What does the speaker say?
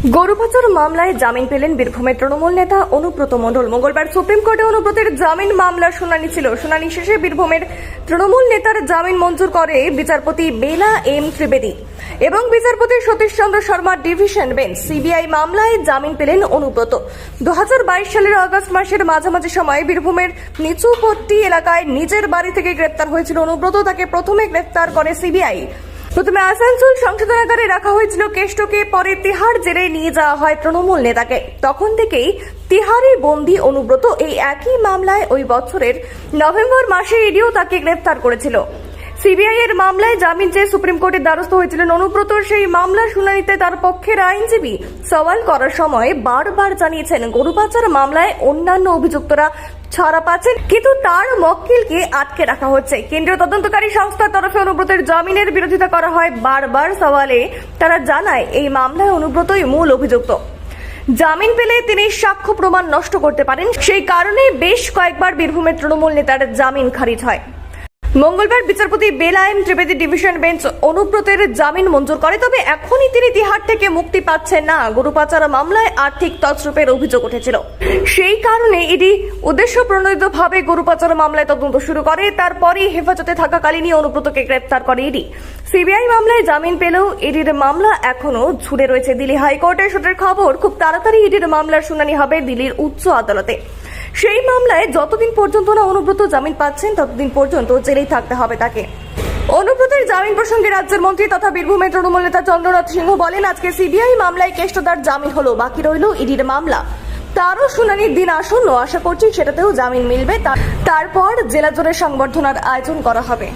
গরুপাচার মামলায় জামিন পেলেন বীরভূমের তৃণমূল নেতা অনুব্রত মণ্ডল। মঙ্গলবার সুপ্রিম কোর্টে অনুব্রতের জামিন মামলার শুনানি ছিল। শুনানি শেষে বীরভূমের তৃণমূল নেতার জামিন মঞ্জুর করে বিচারপতি বেলা এম ত্রিবেদী এবং বিচারপতি সতীশ চন্দ্র শর্মার ডিভিশন বেঞ্চ। সিবিআই মামলায় জামিন পেলেন অনুব্রত। 2022 সালের আগস্ট মাসের মাঝামাঝি সময়ে বীরভূমের নিচুপট্টি এলাকায় নিজের বাড়ি থেকে গ্রেপ্তার হয়েছিল অনুব্রত। তাকে প্রথমে গ্রেপ্তার করে সিবিআই। প্রথমে আসানসোল সংশোধনাগারে রাখা হয়েছিল কেষ্টকে, পরে তিহাড় জেলে নিয়ে যাওয়া হয় তৃণমূল নেতাকে। তখন থেকেই তিহারে বন্দী অনুব্রত। এই একই মামলায় ওই বছরের নভেম্বর মাসে ইডিও তাকে গ্রেপ্তার করেছিল। সিবিআই এর মামলায় জামিন চেয়ে সুপ্রিম কোর্টের দ্বারস্থ হয়েছিলেন অনুব্রত। সেই মামলার শুনানিতে তার পক্ষের আইনজীবী সওয়াল করার সময় বারবার জানিয়েছেন গরু পাচার মামলায় অন্যান্য অভিযুক্তরা ছাড়া পাচ্ছেন, কিন্তু তার মক্কেলকে আটকে রাখা হচ্ছে। কেন্দ্রীয় তদন্তকারী সংস্থার তরফে অনুব্রতের জামিনের বিরোধিতা করা হয়। বারবার সওয়ালে তারা জানায় এই মামলায় অনুব্রতই মূল অভিযুক্ত। জামিন পেলে তিনি সাক্ষ্য প্রমাণ নষ্ট করতে পারেন, সেই কারণে বেশ কয়েকবার বীরভূমের তৃণমূল নেতার জামিন খারিজ হয়। মঙ্গলবার বিচারপতি বেলা এম ত্রিবেদী ডিভিশন বেঞ্চ অনুব্রতের জামিন মঞ্জুর করে। তবে এখনই তিনি তিহাড় থেকে মুক্তি পাচ্ছেন না। গরু পাচার মামলায় আর্থিক তছরূপের অভিযোগ উঠেছিল, সেই কারণে ইডি উদ্দেশ্যপ্রণোদিতভাবে গরু পাচার মামলায় তদন্ত শুরু করে। তারপরই হেফাজতে থাকাকালীনই অনুব্রতকে গ্রেপ্তার করে ইডি। সিবিআই মামলায় জামিন পেলেও ইডির মামলা এখনো ঝুলে রয়েছে দিল্লি হাইকোর্টে। সূত্রের খবর, খুব তাড়াতাড়ি ইডির মামলার শুনানি হবে দিল্লির উচ্চ আদালতে। সেই মামলায় যতদিন পর্যন্ত না অনুব্রত জামিন পাচ্ছেন ততদিন পর্যন্ত জেলেই থাকতে হবে তাকে। অনুব্রতের জামিন প্রসঙ্গে রাজ্যের মন্ত্রী তথা বীরভূমের তৃণমূল নেতা চন্দ্রনাথ সিংহ বলেন, আজকে সিবিআই মামলায় কেষ্টদার জামিন হলো, বাকি রইল ইডির মামলা। তারও শুনানির দিন আসন্ন, আশা করছি সেটাতেও জামিন মিলবে। তারপর জেলা জুড়ে সংবর্ধনার আয়োজন করা হবে।